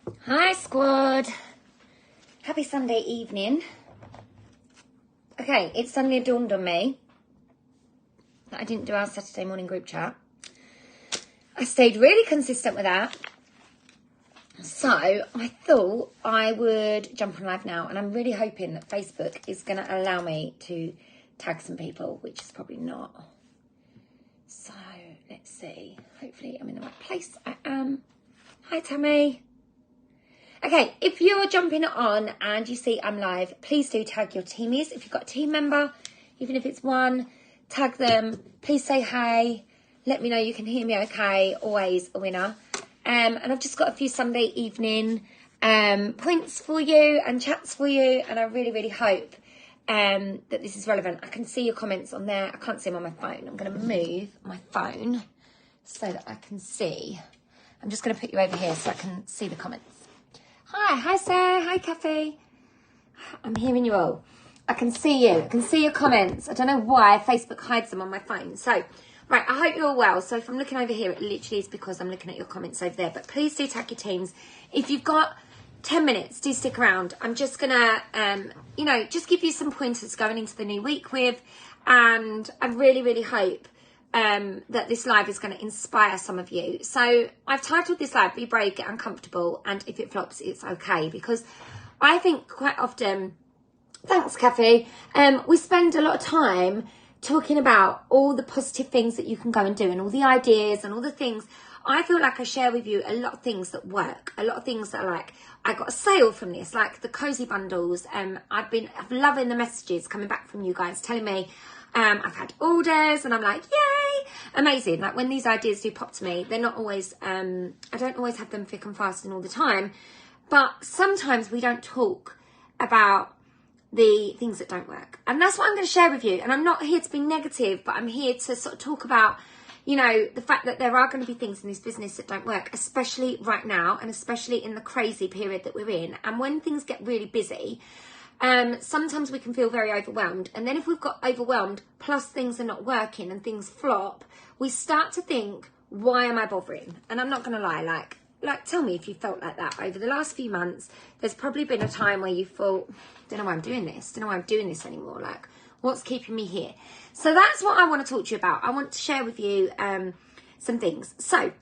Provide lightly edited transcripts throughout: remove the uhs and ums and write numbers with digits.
Hi squad, happy Sunday evening. Okay, it suddenly dawned on me that I didn't do our Saturday morning group chat. I stayed really consistent with that, so I thought I would jump on live now, and I'm really hoping that Facebook is going to allow me to tag some people, which is probably not. So let's see, hopefully I'm in the right place. I am. Hi Tammy. Okay, if you're jumping on and you see I'm live, please do tag your teamies. If you've got a team member, even if it's one, tag them. Please say hey. Let me know you can hear me okay. Always a winner. And I've just got a few Sunday evening points for you and chats for you. And I really, really hope that this is relevant. I can see your comments on there. I can't see them on my phone. I'm going to move my phone so that I can see. I'm just going to put you over here so I can see the comments. Hi Sarah, hi Cafe. I'm hearing you all. I can see you, I can see your comments. I don't know why Facebook hides them on my phone. So, right, I hope you're all well. So if I'm looking over here, it literally is because I'm looking at your comments over there. But please do tag your teams. If you've got 10 minutes, do stick around. I'm just gonna, just give you some pointers going into the new week with. And I really, really hope that this live is going to inspire some of you. So I've titled this live, Be Brave, Get Uncomfortable, and if it flops, it's okay. Because I think quite often, thanks Kathy, we spend a lot of time talking about all the positive things that you can go and do and all the ideas and all the things. I feel like I share with you a lot of things that work, a lot of things that are like, I got a sale from this, like the cozy bundles. I'm loving the messages coming back from you guys telling me, I've had orders and I'm like, yay, amazing. Like when these ideas do pop to me, they're not always, I don't always have them thick and fast and all the time, but sometimes we don't talk about the things that don't work. And that's what I'm going to share with you. And I'm not here to be negative, but I'm here to sort of talk about, the fact that there are going to be things in this business that don't work, especially right now and especially in the crazy period that we're in. And when things get really busy, sometimes we can feel very overwhelmed. And then if we've got overwhelmed, plus things are not working and things flop, we start to think, why am I bothering? And I'm not going to lie, like, tell me if you felt like that over the last few months. There's probably been a time where you thought, don't know why I'm doing this. Don't know why I'm doing this anymore. Like, what's keeping me here? So that's what I want to talk to you about. I want to share with you some things. So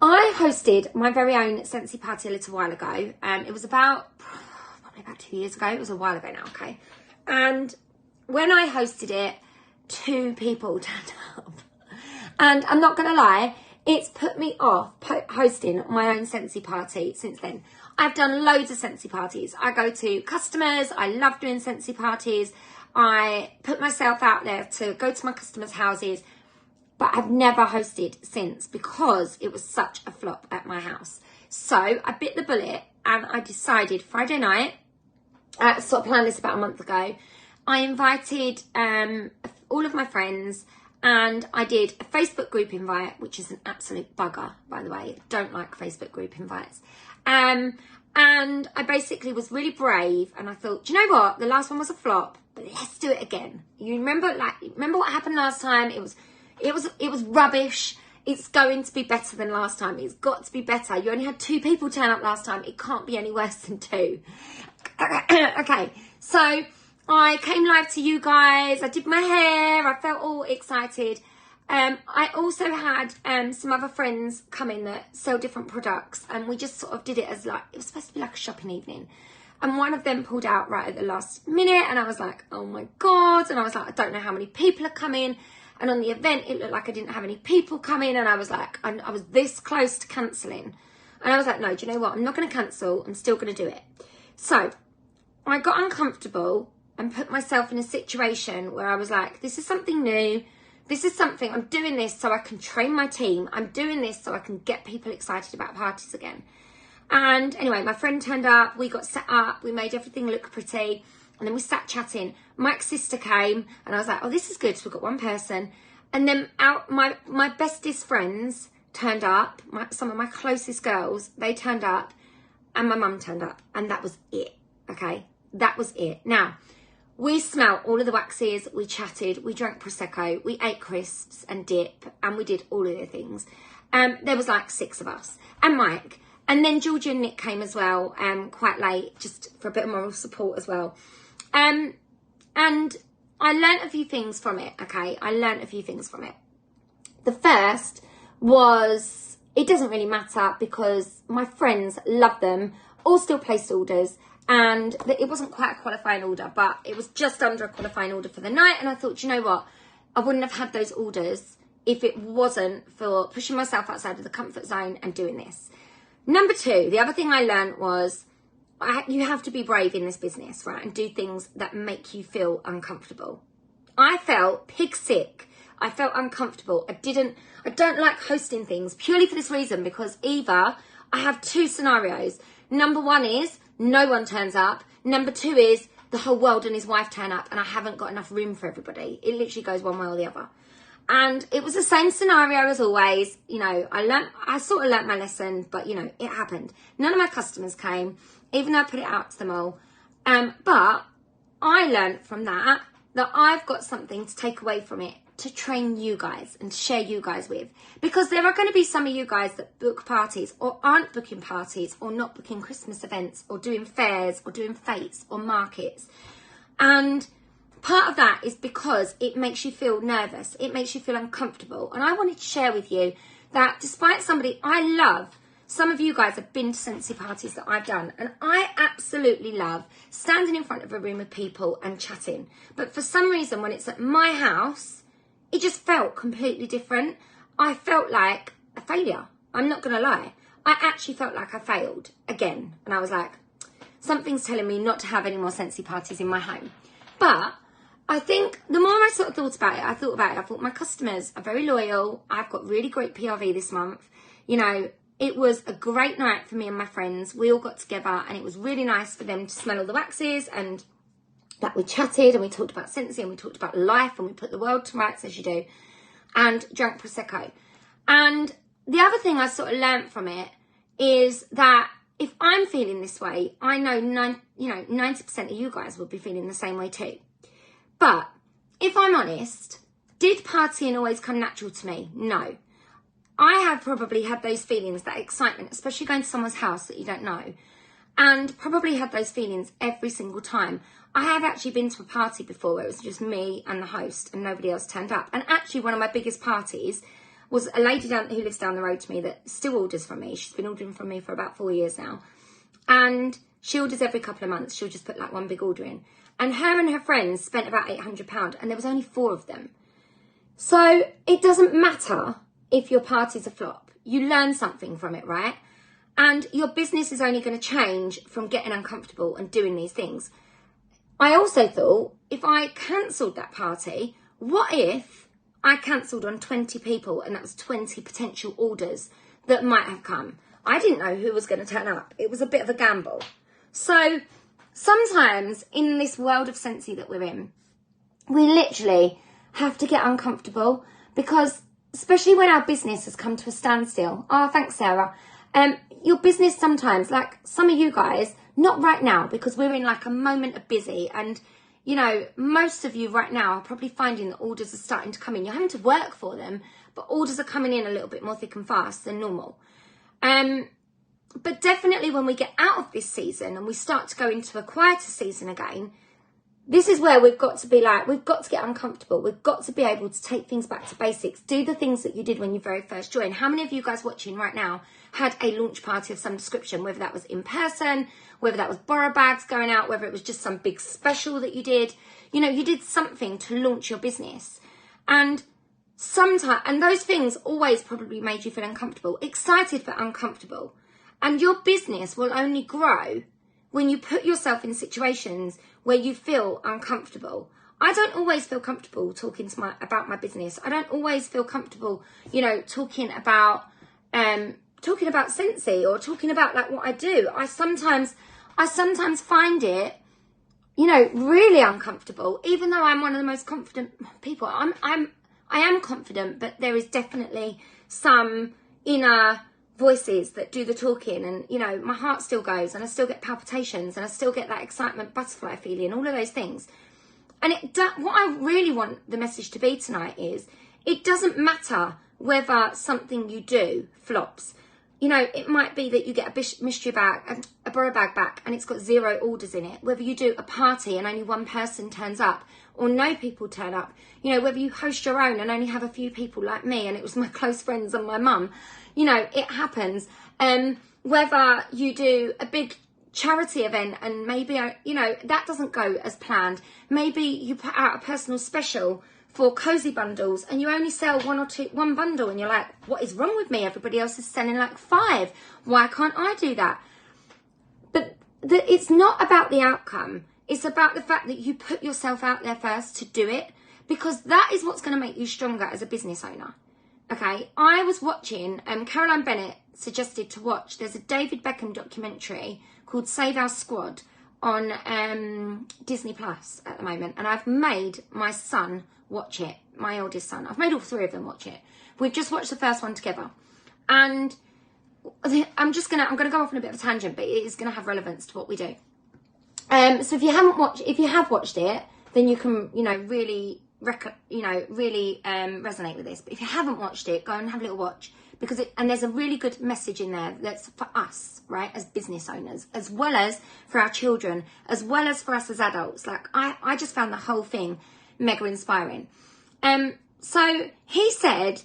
I hosted my very own Scentsy party a little while ago. It was probably about 2 years ago. It was a while ago now, okay? And when I hosted it, 2 people turned up. And I'm not going to lie, it's put me off hosting my own Scentsy party since then. I've done loads of Scentsy parties. I go to customers. I love doing Scentsy parties. I put myself out there to go to my customers' houses. But I've never hosted since because it was such a flop at my house. So I bit the bullet and I decided Friday night, I sort of planned this about a month ago. I invited all of my friends and I did a Facebook group invite, which is an absolute bugger, by the way. I don't like Facebook group invites. And I basically was really brave and I thought, do you know what? The last one was a flop, but let's do it again. You remember what happened last time? It was rubbish. It's going to be better than last time. It's got to be better. You only had 2 people turn up last time. It can't be any worse than 2. Okay, so I came live to you guys. I did my hair. I felt all excited. I also had some other friends come in that sell different products, and we just sort of did it as like, it was supposed to be like a shopping evening. And one of them pulled out right at the last minute, and I was like, oh my God. And I was like, I don't know how many people are coming. And on the event, it looked like I didn't have any people coming, and I was like, I was this close to cancelling. And I was like, no, do you know what? I'm not going to cancel. I'm still going to do it. So I got uncomfortable and put myself in a situation where I was like, this is something new. This is something, I'm doing this so I can train my team. I'm doing this so I can get people excited about parties again. And anyway, my friend turned up. We got set up. We made everything look pretty. And then we sat chatting. Mike's sister came. And I was like, oh, this is good. So we've got one person. And then my bestest friends turned up. Some of my closest girls, they turned up. And my mum turned up. And that was it. Okay? That was it. Now, we smelt all of the waxes. We chatted. We drank Prosecco. We ate crisps and dip. And we did all of the things. There was like 6 of us. And Mike. And then Georgia and Nick came as well, quite late, just for a bit of moral support as well. And I learnt a few things from it, okay? I learnt a few things from it. The first was, it doesn't really matter because my friends love them, all still placed orders, and it wasn't quite a qualifying order, but it was just under a qualifying order for the night. And I thought, you know what? I wouldn't have had those orders if it wasn't for pushing myself outside of the comfort zone and doing this. Number two, the other thing I learned was you have to be brave in this business, right? And do things that make you feel uncomfortable. I felt pig sick. I felt uncomfortable. I don't like hosting things purely for this reason, because either I have two scenarios. Number one is no one turns up. Number two is the whole world and his wife turn up and I haven't got enough room for everybody. It literally goes one way or the other. And it was the same scenario as always. You know, I sort of learnt my lesson, but you know, it happened. None of my customers came, even though I put it out to them all. But I learnt from that I've got something to take away from it, to train you guys and share you guys with. Because there are going to be some of you guys that book parties or aren't booking parties or not booking Christmas events or doing fairs or doing fetes or markets. And part of that is because it makes you feel nervous. It makes you feel uncomfortable. And I wanted to share with you that despite somebody I love, some of you guys have been to Scentsy parties that I've done, and I absolutely love standing in front of a room of people and chatting. But for some reason, when it's at my house, it just felt completely different. I felt like a failure. I'm not going to lie. I actually felt like I failed again. And I was like, something's telling me not to have any more Scentsy parties in my home. But I think the more I sort of thought about it, I thought my customers are very loyal. I've got really great PRV this month. You know, it was a great night for me and my friends. We all got together and it was really nice for them to smell all the waxes, and that we chatted and we talked about Scentsy and we talked about life and we put the world to rights as you do, and drank Prosecco. And the other thing I sort of learnt from it is that if I'm feeling this way, I know 90% of you guys will be feeling the same way too. But if I'm honest, did partying always come natural to me? No. I have probably had those feelings, that excitement, especially going to someone's house that you don't know, and probably had those feelings every single time. I have actually been to a party before where it was just me and the host and nobody else turned up. And actually one of my biggest parties was a lady who lives down the road to me that still orders from me. She's been ordering from me for about 4 years now. And she orders every couple of months. She'll just put like one big order in. And her and her friends spent about £800 and there was only 4 of them. So it doesn't matter if your party's a flop. You learn something from it, right? And your business is only going to change from getting uncomfortable and doing these things. I also thought, if I cancelled that party, what if I cancelled on 20 people and that was 20 potential orders that might have come? I didn't know who was going to turn up. It was a bit of a gamble. So sometimes in this world of Scentsy that we're in, we literally have to get uncomfortable, because especially when our business has come to a standstill. Oh, thanks, Sarah. Your business sometimes, like some of you guys, not right now, because we're in like a moment of busy. And, you know, most of you right now are probably finding that orders are starting to come in. You're having to work for them, but orders are coming in a little bit more thick and fast than normal. But definitely when we get out of this season and we start to go into a quieter season again, this is where we've got to be like, we've got to get uncomfortable. We've got to be able to take things back to basics. Do the things that you did when you very first joined. How many of you guys watching right now had a launch party of some description, whether that was in person, whether that was borrow bags going out, whether it was just some big special that you did? You know, you did something to launch your business. And sometimes, and those things always probably made you feel uncomfortable, excited but uncomfortable. And your business will only grow when you put yourself in situations where you feel uncomfortable. I don't always feel comfortable talking about my business. I don't always feel comfortable, you know, talking about Scentsy or talking about like what I do. I sometimes find it, you know, really uncomfortable, even though I'm one of the most confident people. I am confident, but there is definitely some inner voices that do the talking, and you know, my heart still goes and I still get palpitations and I still get that excitement, butterfly feeling, all of those things. And what I really want the message to be tonight is, it doesn't matter whether something you do flops. You know, it might be that you get a mystery bag, a Boro bag back, and it's got 0 orders in it. Whether you do a party and only 1 person turns up, or no people turn up. You know, whether you host your own and only have a few people like me, and it was my close friends and my mum. You know, it happens. Whether you do a big charity event and maybe, you know, that doesn't go as planned. Maybe you put out a personal special for cozy bundles and you only sell 1 or 2 bundle, and you're like, what is wrong with me? Everybody else is selling like 5. Why can't I do that? But it's not about the outcome. It's about the fact that you put yourself out there first to do it, because that is what's going to make you stronger as a business owner. Okay, I was watching, Caroline Bennett suggested to watch, there's a David Beckham documentary called Save Our Squad on Disney Plus at the moment, and I've made my son watch it, my oldest son. I've made all 3 of them watch it. We've just watched the first one together, and I'm gonna go off on a bit of a tangent, but it is gonna have relevance to what we do. So if you have watched it, then you can, you know, really resonate with this. But if you haven't watched it, go and have a little watch, because there's a really good message in there that's for us, right, as business owners, as well as for our children, as well as for us as adults. Like I just found the whole thing mega inspiring. So he said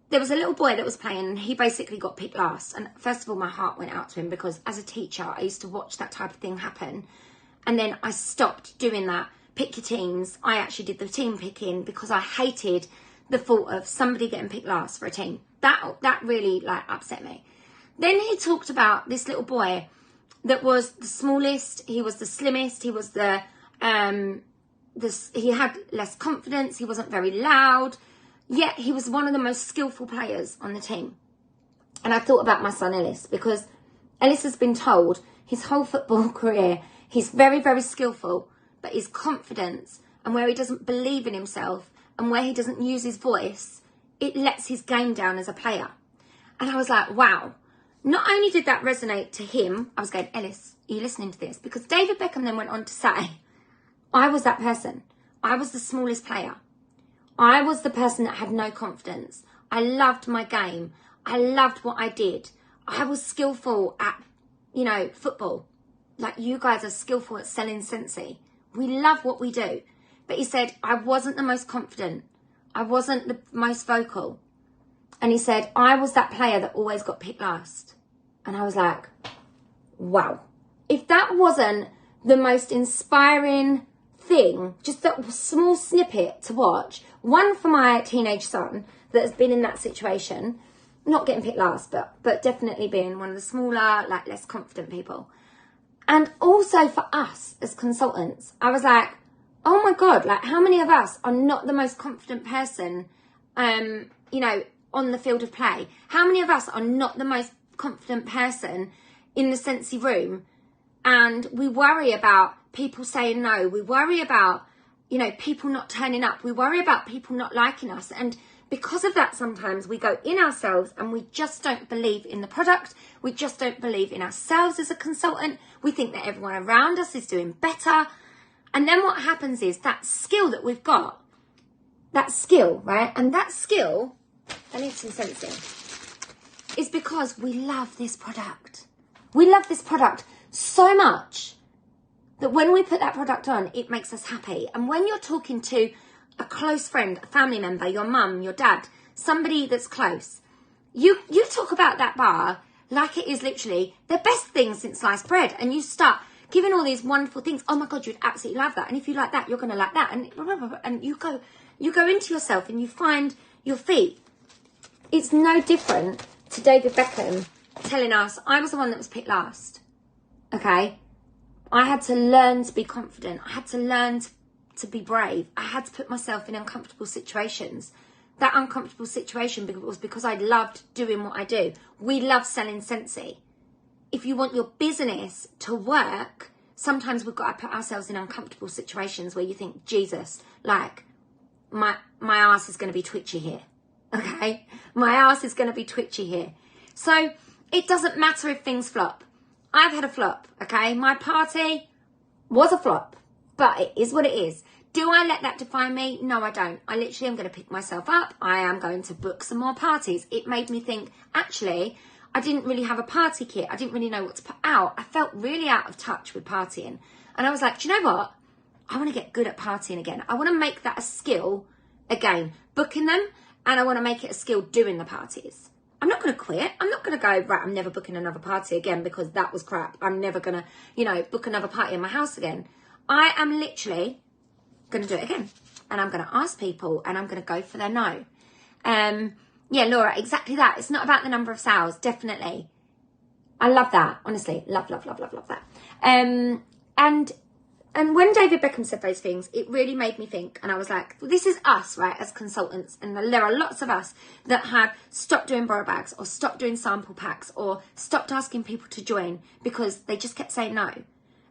there was a little boy that was playing, and he basically got picked last. And first of all, my heart went out to him, because as a teacher, I used to watch that type of thing happen. And then I stopped doing that. Pick your teams. I actually did the team picking, because I hated the thought of somebody getting picked last for a team. That really like upset me. Then he talked about this little boy that was the smallest. He was the slimmest. He was he had less confidence. He wasn't very loud. Yet he was one of the most skillful players on the team. And I thought about my son Ellis, because Ellis has been told his whole football career he's very, very skillful, but his confidence and where he doesn't believe in himself and where he doesn't use his voice, it lets his game down as a player. And I was like, wow. Not only did that resonate to him, I was going, Ellis, are you listening to this? Because David Beckham then went on to say, I was that person. I was the smallest player. I was the person that had no confidence. I loved my game. I loved what I did. I was skillful at, you know, football. Like you guys are skillful at selling Scentsy. We love what we do. But he said, I wasn't the most confident. I wasn't the most vocal. And he said, I was that player that always got picked last. And I was like, wow. If that wasn't the most inspiring thing, just that small snippet to watch, one for my teenage son that has been in that situation, not getting picked last, but definitely being one of the smaller, like less confident people. And also for us as consultants, I was like, oh my God, like how many of us are not the most confident person, you know, on the field of play? How many of us are not the most confident person in the Scentsy room? And we worry about people saying no. We worry about, you know, people not turning up. We worry about people not liking us. And because of that, sometimes we go in ourselves and we just don't believe in the product. We just don't believe in ourselves as a consultant. We think that everyone around us is doing better. And then what happens is that skill that we've got, that skill, right? And that skill, I need some sensing, is because we love this product. We love this product so much that when we put that product on, it makes us happy. And when you're talking to a close friend, a family member, your mum, your dad, somebody that's close, you talk about that bar like it is literally the best thing since sliced bread. And you start giving all these wonderful things. Oh my God, you'd absolutely love that. And if you like that, you're going to like that. And you go into yourself and you find your feet. It's no different to David Beckham telling us, I was the one that was picked last. Okay? I had to learn to be confident. I had to learn to be brave. I had to put myself in uncomfortable situations. That uncomfortable situation was because I loved doing what I do. We love selling Scentsy. If you want your business to work, sometimes we've got to put ourselves in uncomfortable situations where you think, Jesus, like, my ass is going to be twitchy here. Okay? My ass is going to be twitchy here. So it doesn't matter if things flop. I've had a flop, okay? My party was a flop, but it is what it is. Do I let that define me? No, I don't. I literally am going to pick myself up. I am going to book some more parties. It made me think, actually, I didn't really have a party kit. I didn't really know what to put out. I felt really out of touch with partying. And I was like, do you know what? I want to get good at partying again. I want to make that a skill again, booking them, and I want to make it a skill doing the parties. I'm not going to quit. I'm not going to go, right, I'm never booking another party again because that was crap. I'm never going to, you know, book another party in my house again. I am literally going to do it again. And I'm going to ask people and I'm going to go for their no. Yeah, Laura, exactly that. It's not about the number of sales, definitely. I love that, honestly. Love that. And when David Beckham said those things, it really made me think. And I was like, well, this is us, right, as consultants. And there are lots of us that have stopped doing borrow bags or stopped doing sample packs or stopped asking people to join because they just kept saying no.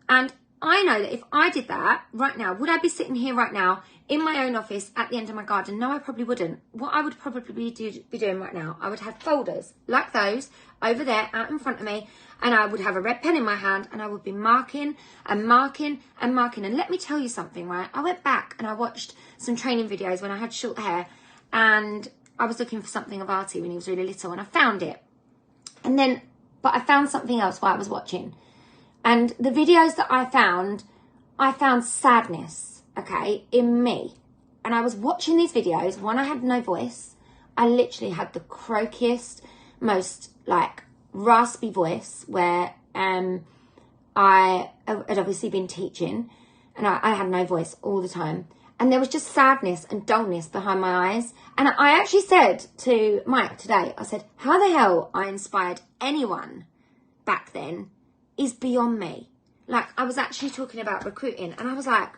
And I know that if I did that right now, would I be sitting here right now in my own office at the end of my garden? No, I probably wouldn't. What I would probably be doing right now, I would have folders like those over there out in front of me, and I would have a red pen in my hand and I would be marking and marking and marking. And let me tell you something, right? I went back and I watched some training videos when I had short hair, and I was looking for something of Artie when he was really little, and I found it. And then, but I found something else while I was watching. And the videos that I found sadness, okay, in me. And I was watching these videos when I had no voice. I literally had the croakiest, most like raspy voice where I had obviously been teaching, and I had no voice all the time. And there was just sadness and dullness behind my eyes. And I actually said to Mike today, I said, how the hell I inspired anyone back then is beyond me. Like, I was actually talking about recruiting, and I was like,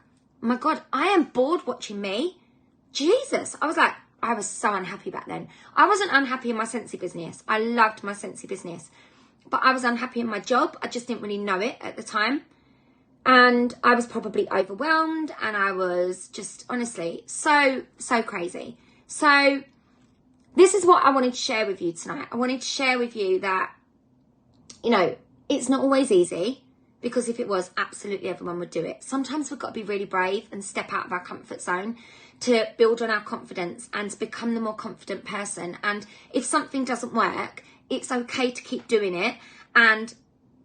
my God, I am bored watching me. Jesus. I was like, I was so unhappy back then. I wasn't unhappy in my Scentsy business. I loved my Scentsy business. But I was unhappy in my job. I just didn't really know it at the time. And I was probably overwhelmed, and I was just, honestly, so crazy. So this is what I wanted to share with you tonight. I wanted to share with you that, you know, it's not always easy, because if it was, absolutely everyone would do it. Sometimes we've got to be really brave and step out of our comfort zone to build on our confidence and to become the more confident person. And if something doesn't work, it's okay to keep doing it and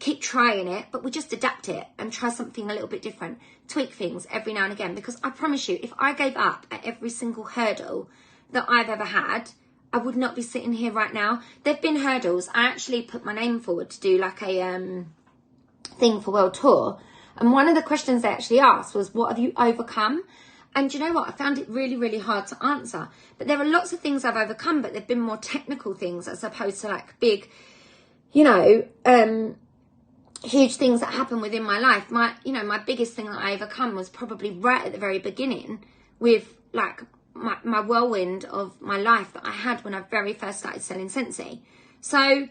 keep trying it, but we just adapt it and try something a little bit different, tweak things every now and again. Because I promise you, if I gave up at every single hurdle that I've ever had, I would not be sitting here right now. There've been hurdles. I actually put my name forward to do like a thing for World Tour. And one of the questions they actually asked was, what have you overcome? And you know what? I found it really, really hard to answer. But there are lots of things I've overcome, but they've been more technical things as opposed to like big, you know, huge things that happen within my life. My biggest thing that I overcome was probably right at the very beginning with like my whirlwind of my life that I had when I very first started selling Scentsy. So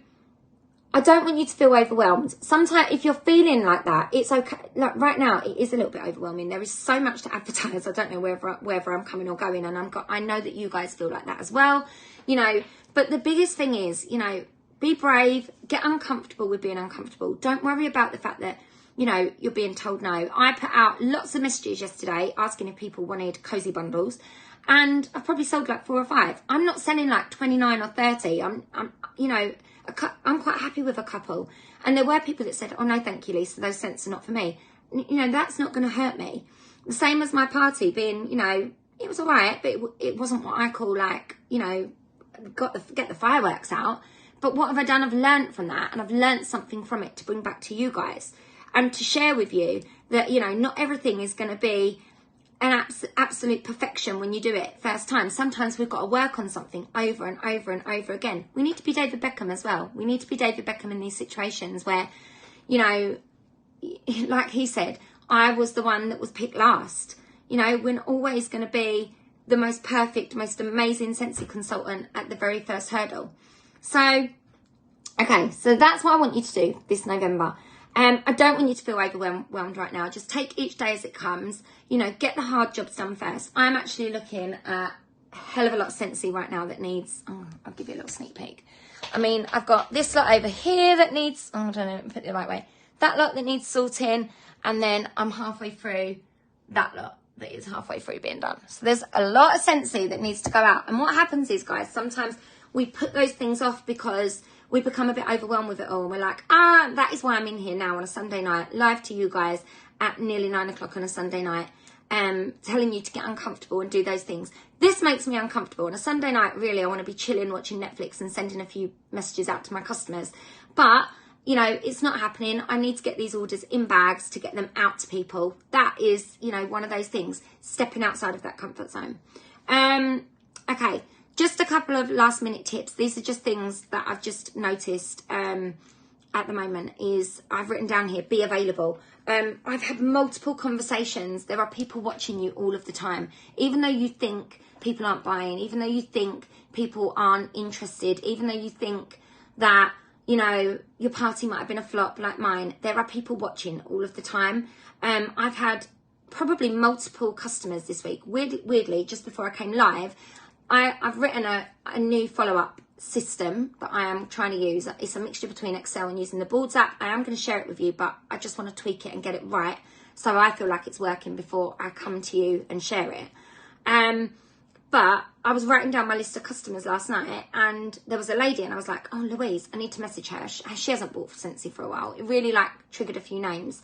I don't want you to feel overwhelmed. Sometimes if you're feeling like that, it's okay. Like right now, it is a little bit overwhelming. There is so much to advertise. I don't know wherever I'm coming or going. And I know that you guys feel like that as well, you know, but the biggest thing is, you know, be brave, get uncomfortable with being uncomfortable. Don't worry about the fact that, you know, you're being told no. I put out lots of messages yesterday asking if people wanted cozy bundles, and I've probably sold like 4 or 5. I'm not selling like 29 or 30. I'm you know, I'm quite happy with a couple. And there were people that said, oh no, thank you, Lisa, those scents are not for me. You know, that's not going to hurt me. The same as my party being, you know, it was all right, but it wasn't what I call like, you know, get the fireworks out. But what have I done? I've learned from that, and I've learned something from it to bring back to you guys and to share with you that, you know, not everything is going to be an absolute perfection when you do it first time. Sometimes we've got to work on something over and over and over again. We need to be David Beckham as well. We need to be David Beckham in these situations where, you know, like he said, I was the one that was picked last. You know, we're not always going to be the most perfect, most amazing Scentsy consultant at the very first hurdle. So, okay, so that's what I want you to do this November. I don't want you to feel overwhelmed right now. Just take each day as it comes. You know, get the hard jobs done first. I'm actually looking at a hell of a lot of Scentsy right now that needs... Oh, I'll give you a little sneak peek. I mean, I've got this lot over here that needs... Oh, I don't know, put it the right way. That lot that needs sorting. And then I'm halfway through that lot that is halfway through being done. So there's a lot of Scentsy that needs to go out. And what happens is, guys, sometimes we put those things off because we become a bit overwhelmed with it all. We're like, that is why I'm in here now on a Sunday night, live to you guys at nearly 9 o'clock on a Sunday night, telling you to get uncomfortable and do those things. This makes me uncomfortable. On a Sunday night, really, I want to be chilling, watching Netflix and sending a few messages out to my customers. But, you know, it's not happening. I need to get these orders in bags to get them out to people. That is, you know, one of those things, stepping outside of that comfort zone. Okay, just a couple of last minute tips. These are just things that I've just noticed at the moment. Is I've written down here, be available. I've had multiple conversations. There are people watching you all of the time. Even though you think people aren't buying, even though you think people aren't interested, even though you think that, you know, your party might have been a flop like mine, there are people watching all of the time. I've had probably multiple customers this week. Weirdly, just before I came live, I've written a new follow-up system that I am trying to use. It's a mixture between Excel and using the Boards app. I am going to share it with you, but I just want to tweak it and get it right, so I feel like it's working before I come to you and share it. But I was writing down my list of customers last night, and there was a lady, and I was like, oh, Louise, I need to message her. She hasn't bought for Scentsy for a while. It really, like, triggered a few names.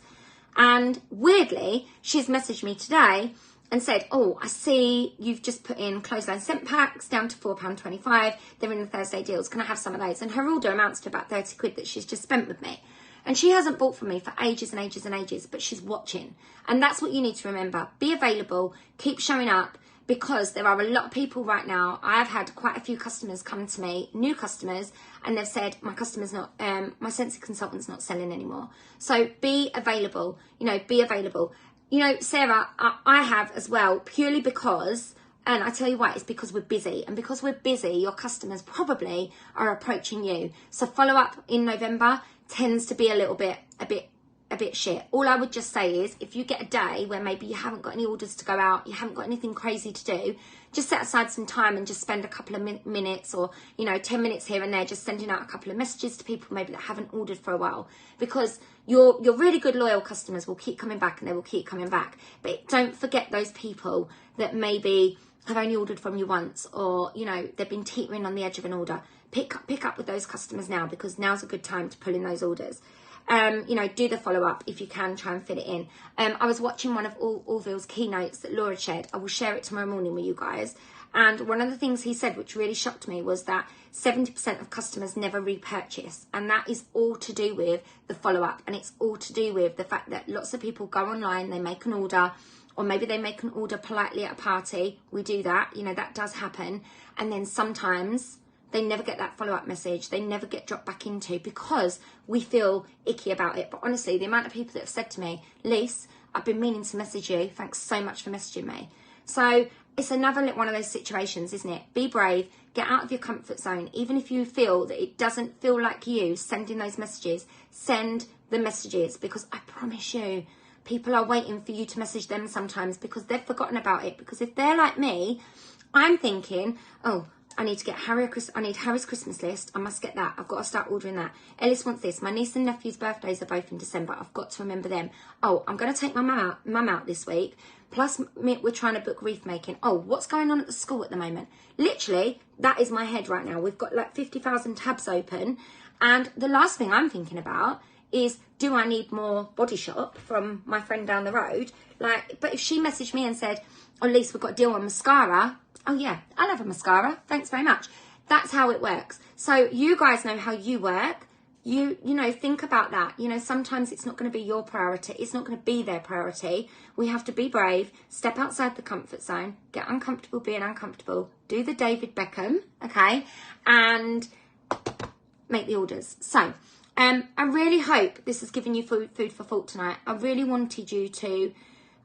And weirdly, she's messaged me today and said, oh, I see you've just put in clothesline scent packs down to £4.25. They're in the Thursday deals. Can I have some of those? And her order amounts to about 30 quid that she's just spent with me. And she hasn't bought from me for ages and ages and ages, but she's watching. And that's what you need to remember. Be available, keep showing up, because there are a lot of people right now. I've had quite a few customers come to me, new customers, and they've said, my customer's not, my Scentsy consultant's not selling anymore. So be available, you know, be available. You know, Sarah, I have as well, purely because, and I tell you why, it's because we're busy. And because we're busy, your customers probably are approaching you. So follow up in November tends to be a bit shit. All I would just say is, if you get a day where maybe you haven't got any orders to go out, you haven't got anything crazy to do, just set aside some time and just spend a couple of minutes, or, you know, 10 minutes here and there, just sending out a couple of messages to people maybe that haven't ordered for a while, because your really good loyal customers will keep coming back, and they will keep coming back. But don't forget those people that maybe have only ordered from you once, or, you know, they've been teetering on the edge of an order. Pick up with those customers now, because now's a good time to pull in those orders. You know, do the follow-up if you can, try and fit it in. I was watching one of Orville's keynotes that Laura shared. I will share it tomorrow morning with you guys. And one of the things he said, which really shocked me, was that 70% of customers never repurchase. And that is all to do with the follow-up. And it's all to do with the fact that lots of people go online, they make an order, or maybe they make an order politely at a party. We do that. You know, that does happen. And then sometimes they never get that follow-up message. They never get dropped back into, because we feel icky about it. But honestly, the amount of people that have said to me, Lise, I've been meaning to message you. Thanks so much for messaging me. So it's another one of those situations, isn't it? Be brave. Get out of your comfort zone. Even if you feel that it doesn't feel like you sending those messages, send the messages, because I promise you, people are waiting for you to message them sometimes, because they've forgotten about it. Because if they're like me, I'm thinking, oh, I need to get Harry's Christmas list. I must get that. I've got to start ordering that. Ellis wants this. My niece and nephew's birthdays are both in December. I've got to remember them. Oh, I'm going to take my mum out this week. Plus, we're trying to book wreath making. Oh, what's going on at the school at the moment? Literally, that is my head right now. We've got like 50,000 tabs open. And the last thing I'm thinking about is, do I need more Body Shop from my friend down the road? Like, but if she messaged me and said, oh, at least we've got a deal on mascara, oh yeah, I'll have a mascara. Thanks very much. That's how it works. So you guys know how you work. You know, think about that. You know, sometimes it's not going to be your priority. It's not going to be their priority. We have to be brave, step outside the comfort zone, get uncomfortable being uncomfortable, do the David Beckham, okay, and make the orders. So I really hope this has given you food for thought tonight. I really wanted you to,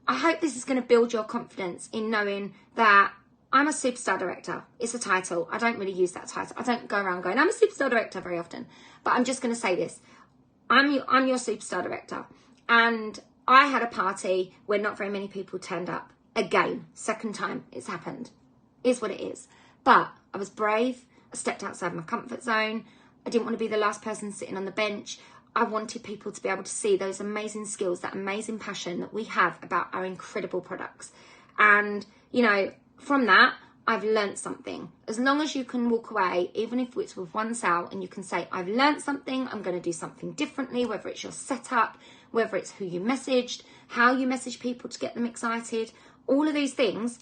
I hope this is going to build your confidence in knowing that I'm a superstar director. It's a title. I don't really use that title. I don't go around going, I'm a superstar director very often. But I'm just going to say this. I'm your superstar director. And I had a party where not very many people turned up. Again, second time it's happened. Is what it is. But I was brave. I stepped outside my comfort zone. I didn't want to be the last person sitting on the bench. I wanted people to be able to see those amazing skills, that amazing passion that we have about our incredible products. And, you know, from that, I've learnt something. As long as you can walk away, even if it's with one sale, and you can say, I've learnt something, I'm going to do something differently, whether it's your setup, whether it's who you messaged, how you message people to get them excited, all of these things,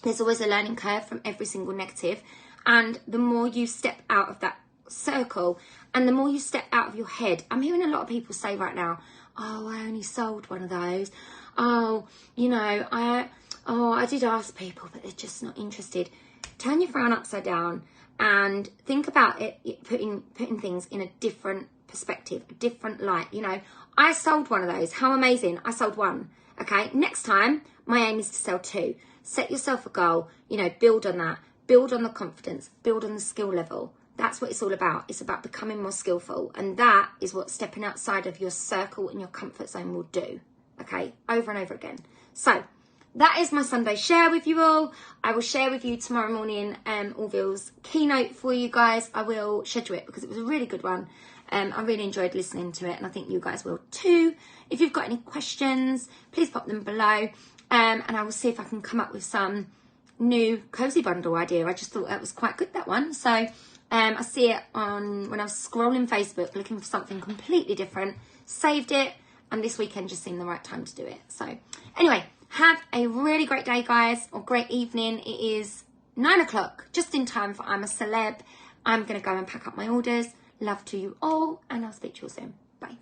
there's always a learning curve from every single negative. And the more you step out of that circle and the more you step out of your head, I'm hearing a lot of people say right now, oh, I only sold one of those. Oh, you know, I did ask people, but they're just not interested. Turn your frown upside down and think about it, putting things in a different perspective, a different light. You know, I sold one of those. How amazing. I sold one. Okay. Next time, my aim is to sell 2. Set yourself a goal, you know, build on that, build on the confidence, build on the skill level. That's what it's all about. It's about becoming more skillful. And that is what stepping outside of your circle and your comfort zone will do. Okay. Over and over again. So that is my Sunday share with you all. I will share with you tomorrow morning Orville's keynote for you guys. I will schedule it because it was a really good one. I really enjoyed listening to it, and I think you guys will too. If you've got any questions, please pop them below, and I will see if I can come up with some new cozy bundle idea. I just thought that was quite good, that one. So I see it on when I was scrolling Facebook looking for something completely different, saved it, and this weekend just seemed the right time to do it. So anyway, have a really great day, guys, or great evening. It is 9 o'clock, just in time for I'm a Celeb. I'm going to go and pack up my orders. Love to you all, and I'll speak to you all soon. Bye.